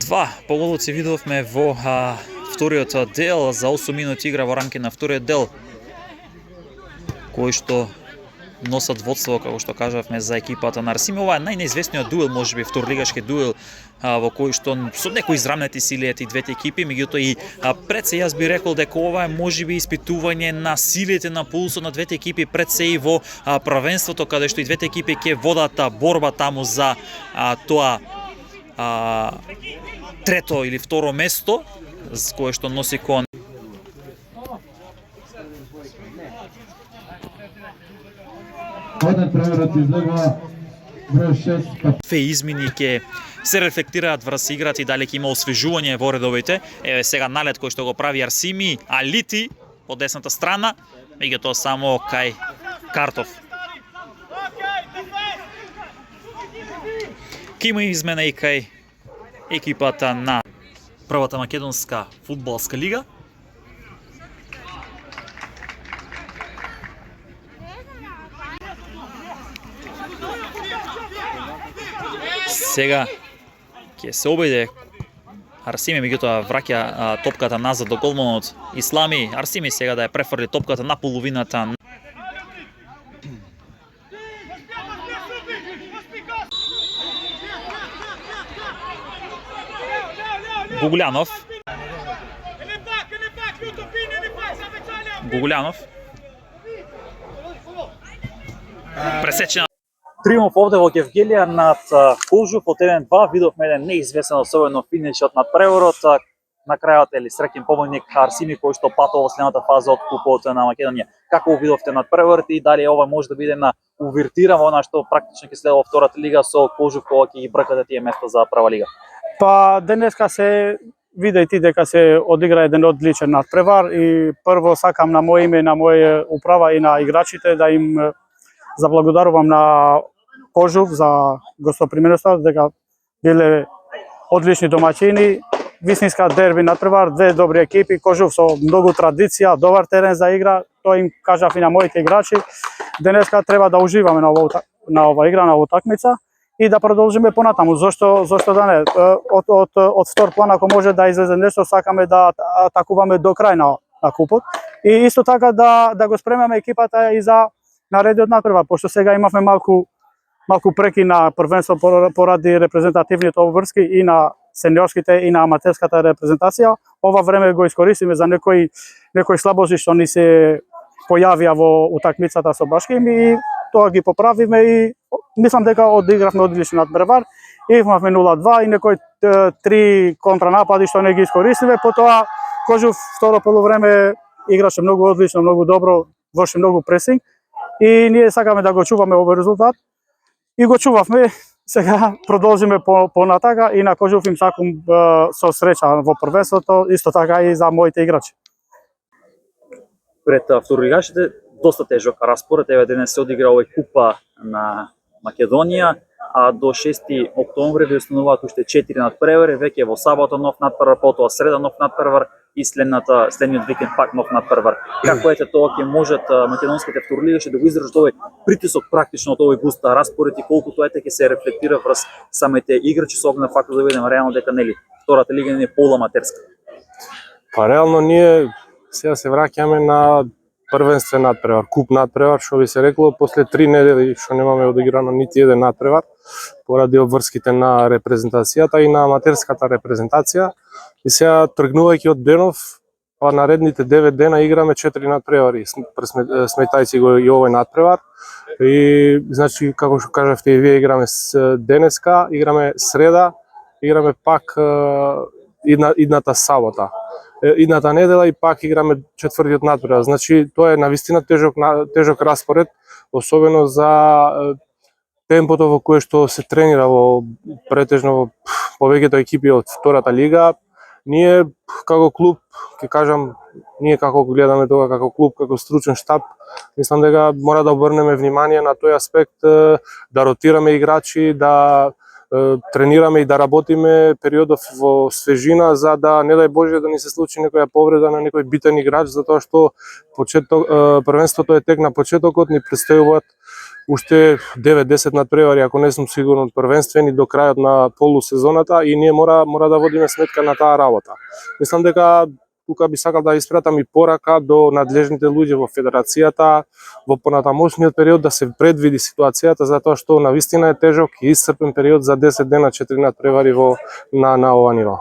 Два поголоци видовме во вториот дел. За 8 минути игра во рамки на вториот дел, кој што носат водство, како што кажавме, за екипата на Арсими. Ова е најнеизвестниот дуел, можеби вторлигашки дуел, во кој што со некои израмнети сили и двете екипи, меѓутоа и пред се јас би рекол дека ова е можеби испитување на силите, на пулсот на двете екипи пред се и во првенството, каде што и двете екипи ќе водат борба таму за тоа трето или второ место, кое што носи кон. Две измени ќе се рефлектираат врз играта и дали ќе има освежување во редовите. Еве сега налет кој што го прави Арсими, Алити по десната страна, меѓутоа само кај Картов. Ке има измена и кај екипата на првата македонска фудбалска лига. Сега ќе се обиде Арсими, меѓутоа враќа топката назад до голманот Ислами. Арсими сега да ја префрли топката на половината. Гугулјанов пресечена. Триумф овде во Гевгелија над Кожув од 1-2. Видовме еден неизвестен, особено финишот над преворот. На крајот или среќен победник Арсими, кој што патува во следната фаза од купот на Македонија. Како видовте над преворот и дали ова може да биде една увертира во она што практично ќе следува во втората лига со Кожув, кога ќе ги бркате тие места за прва лига? Па денеска се виде и ти дека се одигра еден одличен надпревар и прво сакам на моје име, на моја управа и на играчите да им заблагодарувам на Кожув за гостоприменоста, дека биле одлични домаќини, вистинска дерби надпревар, две добри екипи, Кожув со многу традиција, добар терен за игра, тоа им кажав и на моите играчи. Денеска треба да уживаме на ова игра, на оваа утакмица и да продолжиме понатаму. Зошто да не? Од втор план, ако може да излезе нешто, сакаме да атакуваме до крај на купот и исто така да го спремаме екипата и за наредниот надпревар, пошто сега имавме малку преки на првенство поради репрезентативните обврски и на сениорските и на аматерската репрезентација. Ова време го искористиме за некои слабости што ни се појавија во утакмицата со Башким и тоа ги поправиме и мислам дека одигравме одличен надпревар. Имавме 0-2 и некои 3 контранапади што не ги искористиме. Потоа Кожув второ полувреме играше многу одлично, многу добро, врши многу пресинг и ние сакаме да го чуваме овој резултат. И го чувавме, сега продолжиме понатака и на Кожув им сакам со среќа во првенството, исто така и за моите играчи. Пред второлигашите доста тежок распоред, еве денес се одигра овој купа на Македонија, а до 6 октомври ви остануваат уште 4 надпревари, веќе во сабота нов надпревар, потоа среда нов надпревар и следниот викенд пак нов надпревар. Како ете тоа ќе можат македонските второлигаши да го издржат овој притисок практично од овој густ распоред и колку тоа ќе се рефлектира врз самите играчи со оглед на фактот да видиме реално дека нели втората лига не е поламатерска? Па реално ние сега се враќаме на првенствен надпревар, куп надпревар, што би се рекло, после 3 недели што немаме одиграно нити еден надпревар, поради обврските на репрезентацијата и на аматерската репрезентација. И сега тргнувајќи од денов, па наредните 9 дена играме 4 надпревари, сметајќи го и овој надпревар. И значи како што кажавте и вие, играме денеска, играме среда, играме пак идната сабота. Идната недела и пак играме четвртиот надпревар. Значи тоа е навистина тежок распоред, особено за темпото во кое што се тренира во претежно во повеќето екипи од втората лига. Ние како клуб, ќе кажам, ние како гледаме тоа како клуб, како стручен штаб, мислам дека мора да обрнеме внимание на тој аспект, да ротираме играчи, да тренираме и да работиме периодов во свежина, за да не дај Боже да ни се случи некоја повреда на некој битен играч, затоа што првенството е тек на почетокот, ни престојуваат уште 9-10 надпревари, ако не сум сигурен, првенствени до крајот на полусезоната и ние мора да водиме сметка на таа работа. Мислам дека тука би сакал да испратам и порака до надлежните луѓе во федерацијата во понатамошниот период да се предвиди ситуацијата, затоа што навистина е тежок и исцрпен период за 10 дена 4 надпревари на ова ниво.